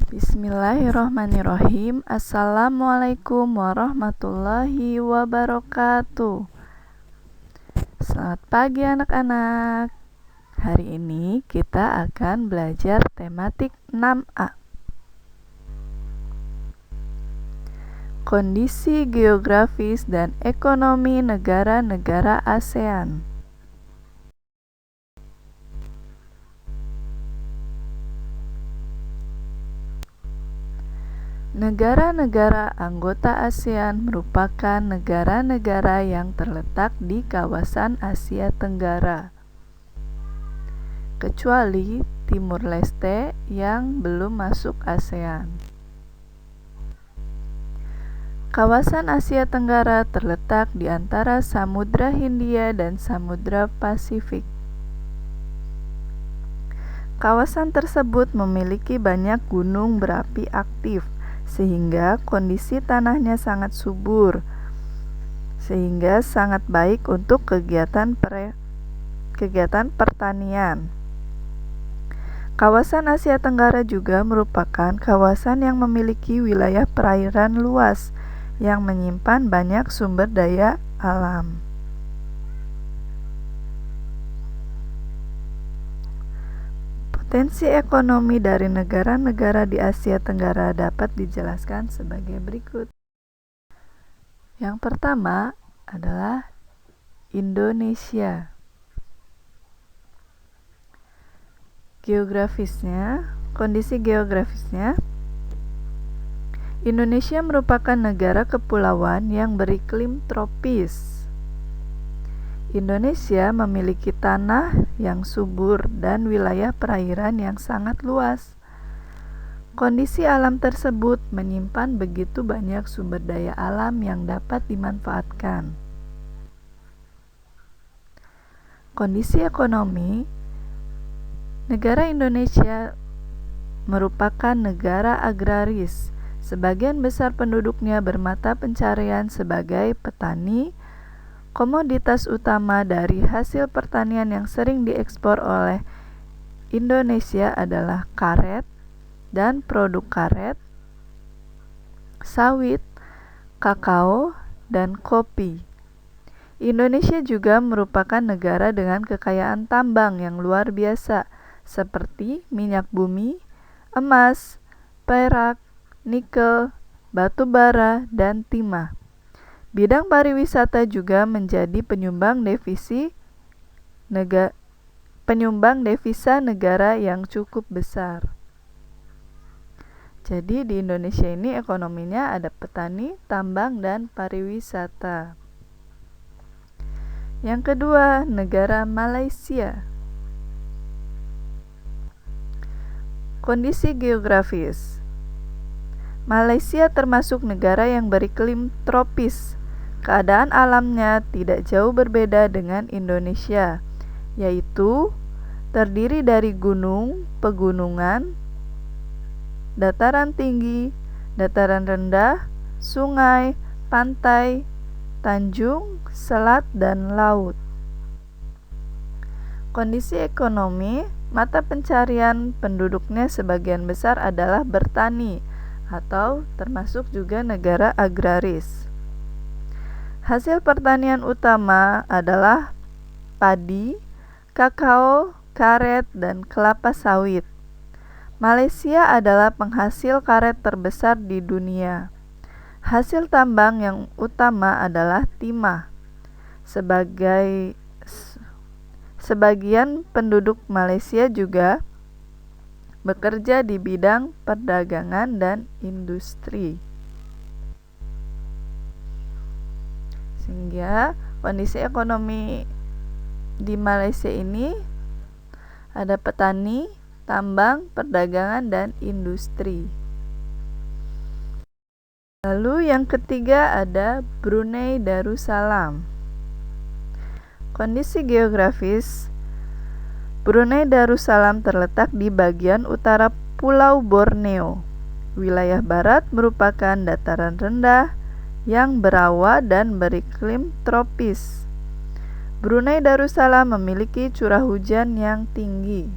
Bismillahirrahmanirrahim. Assalamualaikum warahmatullahi wabarakatuh. Selamat pagi anak-anak. Hari ini kita akan belajar tematik 6A. Kondisi geografis dan ekonomi negara-negara ASEAN. Negara-negara anggota ASEAN merupakan negara-negara yang terletak di kawasan Asia Tenggara, kecuali Timur Leste yang belum masuk ASEAN. Kawasan Asia Tenggara terletak di antara Samudra Hindia dan Samudra Pasifik. Kawasan tersebut memiliki banyak gunung berapi aktif, sehingga kondisi tanahnya sangat subur, sehingga sangat baik untuk kegiatan pertanian. Kawasan Asia Tenggara juga merupakan kawasan yang memiliki wilayah perairan luas yang menyimpan banyak sumber daya alam. Potensi ekonomi dari negara-negara di Asia Tenggara dapat dijelaskan sebagai berikut. Yang pertama adalah Indonesia. Kondisi geografisnya, Indonesia merupakan negara kepulauan yang beriklim tropis. Indonesia memiliki tanah yang subur dan wilayah perairan yang sangat luas. Kondisi alam tersebut menyimpan begitu banyak sumber daya alam yang dapat dimanfaatkan. Kondisi ekonomi, negara Indonesia merupakan negara agraris. Sebagian besar penduduknya bermata pencarian sebagai petani. Komoditas utama dari hasil pertanian yang sering diekspor oleh Indonesia adalah karet dan produk karet, sawit, kakao, dan kopi. Indonesia juga merupakan negara dengan kekayaan tambang yang luar biasa, seperti minyak bumi, emas, perak, nikel, batu bara, dan timah. Bidang pariwisata juga menjadi penyumbang devisa negara yang cukup besar. Jadi di Indonesia ini ekonominya ada petani, tambang, dan pariwisata. Yang kedua, negara Malaysia. Kondisi geografis, Malaysia termasuk negara yang beriklim tropis. Keadaan alamnya tidak jauh berbeda dengan Indonesia, yaitu terdiri dari gunung, pegunungan, dataran tinggi, dataran rendah, sungai, pantai, tanjung, selat, dan laut. Kondisi ekonomi, mata pencarian penduduknya sebagian besar adalah bertani atau termasuk juga negara agraris. Hasil pertanian utama adalah padi, kakao, karet, dan kelapa sawit. Malaysia adalah penghasil karet terbesar di dunia. Hasil tambang yang utama adalah timah. Sebagian penduduk Malaysia juga bekerja di bidang perdagangan dan industri. Sehingga kondisi ekonomi di Malaysia ini ada petani, tambang, perdagangan, dan industri. Lalu yang ketiga ada Brunei Darussalam. Kondisi geografis, Brunei Darussalam terletak di bagian utara Pulau Borneo. Wilayah barat merupakan dataran rendah yang berawa dan beriklim tropis. Brunei Darussalam memiliki curah hujan yang tinggi.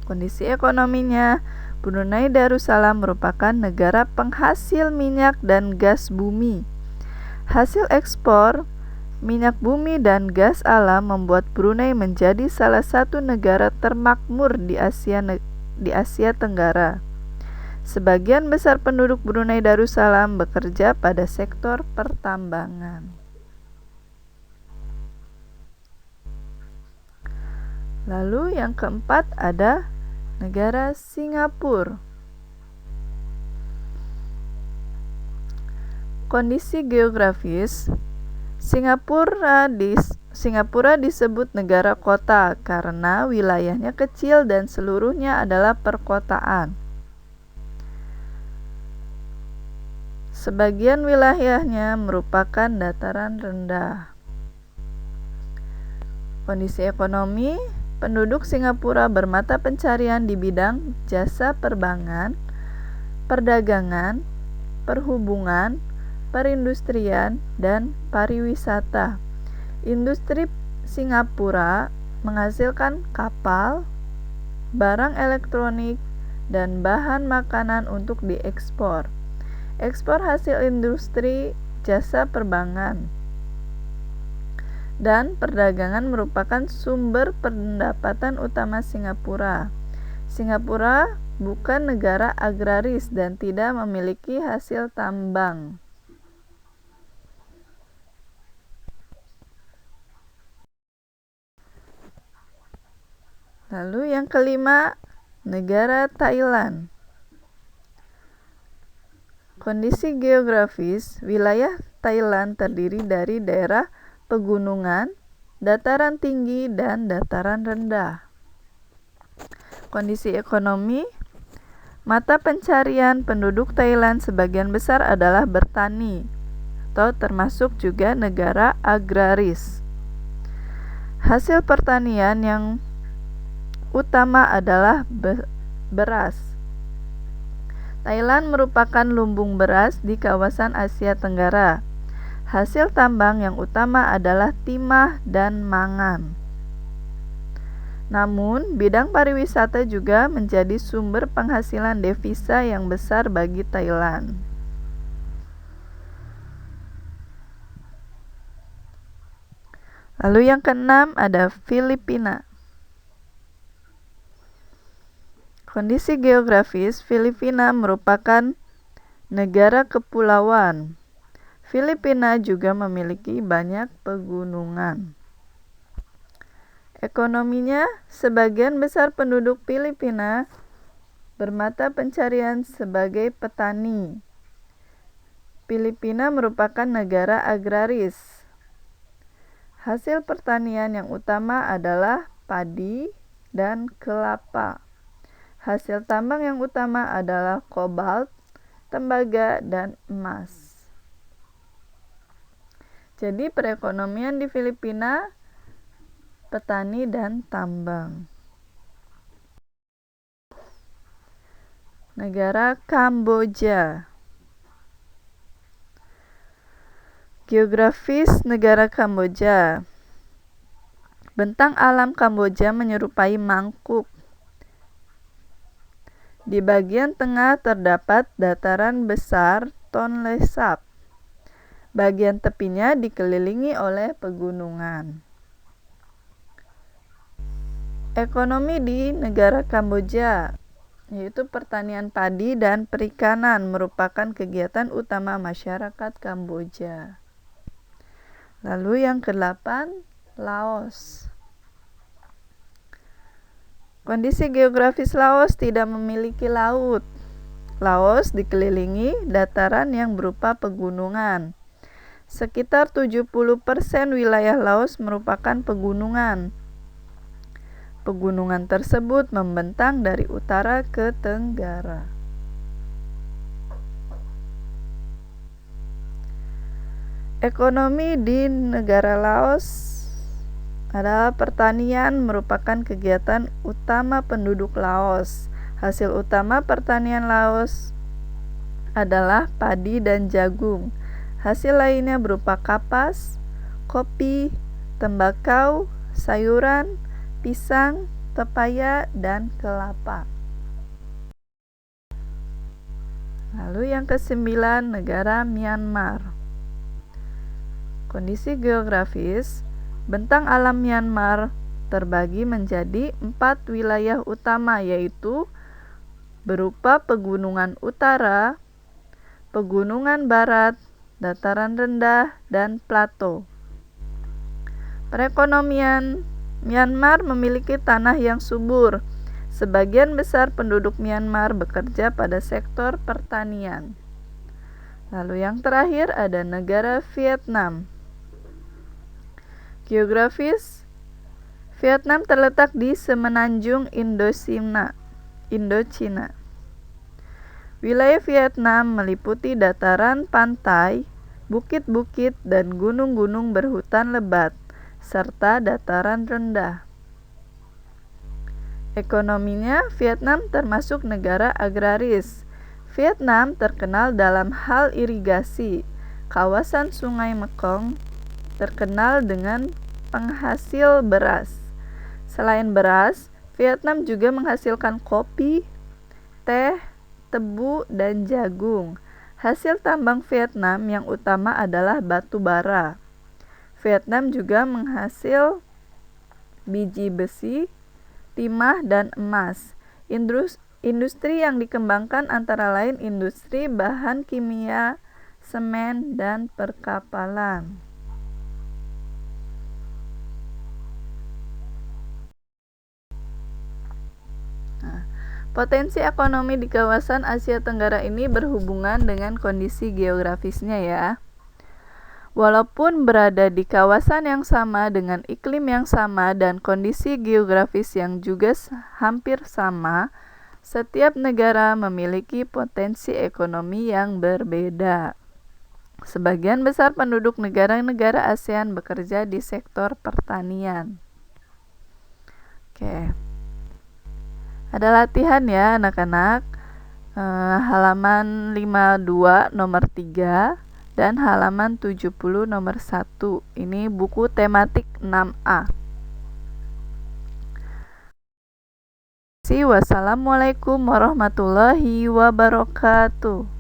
Kondisi ekonominya, Brunei Darussalam merupakan negara penghasil minyak dan gas bumi. Hasil ekspor minyak bumi dan gas alam membuat Brunei menjadi salah satu negara termakmur di Asia Tenggara. Sebagian besar penduduk Brunei Darussalam bekerja pada sektor pertambangan. Lalu yang keempat ada negara Singapura. Kondisi geografis, Singapura disebut negara kota karena wilayahnya kecil dan seluruhnya adalah perkotaan. Sebagian wilayahnya merupakan dataran rendah. Kondisi ekonomi, penduduk Singapura bermata pencarian di bidang jasa perbankan, perdagangan, perhubungan, perindustrian, dan pariwisata. Industri Singapura menghasilkan kapal, barang elektronik, dan bahan makanan untuk diekspor. Ekspor hasil industri jasa perbankan dan perdagangan merupakan sumber pendapatan utama Singapura. Singapura bukan negara agraris dan tidak memiliki hasil tambang. Lalu yang kelima, negara Thailand. Kondisi geografis, wilayah Thailand terdiri dari daerah pegunungan, dataran tinggi, dan dataran rendah. Kondisi ekonomi, mata pencarian penduduk Thailand sebagian besar adalah bertani, atau termasuk juga negara agraris. Hasil pertanian yang utama adalah beras. Thailand merupakan lumbung beras di kawasan Asia Tenggara. Hasil tambang yang utama adalah timah dan mangan. Namun, bidang pariwisata juga menjadi sumber penghasilan devisa yang besar bagi Thailand. Lalu yang keenam ada Filipina. Kondisi geografis, Filipina merupakan negara kepulauan. Filipina juga memiliki banyak pegunungan. Ekonominya, sebagian besar penduduk Filipina bermata pencarian sebagai petani. Filipina merupakan negara agraris. Hasil pertanian yang utama adalah padi dan kelapa. Hasil tambang yang utama adalah kobalt, tembaga, dan emas. Jadi perekonomian di Filipina petani dan tambang. Negara Kamboja. Geografis negara Kamboja. Bentang alam Kamboja menyerupai mangkuk. Di bagian tengah terdapat dataran besar Tonle Sap. Bagian tepinya dikelilingi oleh pegunungan. Ekonomi di negara Kamboja, yaitu pertanian padi dan perikanan, merupakan kegiatan utama masyarakat Kamboja. Lalu yang ke-8, Laos. Kondisi geografis Laos tidak memiliki laut. Laos dikelilingi dataran yang berupa pegunungan. Sekitar 70% wilayah Laos merupakan pegunungan. Pegunungan tersebut membentang dari utara ke tenggara. Ekonomi di negara Laos adalah pertanian merupakan kegiatan utama penduduk Laos. Hasil utama pertanian Laos adalah padi dan jagung. Hasil lainnya berupa kapas, kopi, tembakau, sayuran, pisang, pepaya, dan kelapa. Lalu yang ke-9, negara Myanmar. Kondisi geografis, bentang alam Myanmar terbagi menjadi 4 wilayah utama, yaitu berupa pegunungan utara, pegunungan barat, dataran rendah, dan plato. Perekonomian Myanmar memiliki tanah yang subur. Sebagian besar penduduk Myanmar bekerja pada sektor pertanian. Lalu yang terakhir ada negara Vietnam. Geografis, Vietnam terletak di semenanjung Indochina. Wilayah Vietnam meliputi dataran pantai, bukit-bukit, dan gunung-gunung berhutan lebat, serta dataran rendah. Ekonominya, Vietnam termasuk negara agraris. Vietnam terkenal dalam hal irigasi. Kawasan Sungai Mekong terkenal dengan penghasil beras. Selain beras, Vietnam juga menghasilkan kopi, teh, tebu, dan jagung. Hasil tambang Vietnam yang utama adalah batu bara. Vietnam juga menghasil biji besi, timah, dan emas. Industri yang dikembangkan antara lain industri bahan kimia, semen, dan perkapalan. Potensi ekonomi di kawasan Asia Tenggara ini berhubungan dengan kondisi geografisnya ya. Walaupun berada di kawasan yang sama dengan iklim yang sama dan kondisi geografis yang juga hampir sama, setiap negara memiliki potensi ekonomi yang berbeda. Sebagian besar penduduk negara-negara ASEAN bekerja di sektor pertanian. Oke. Ada latihan ya anak-anak, halaman 52 nomor 3 dan halaman 70 nomor 1. Ini buku tematik 6A. Wassalamualaikum warahmatullahi wabarakatuh.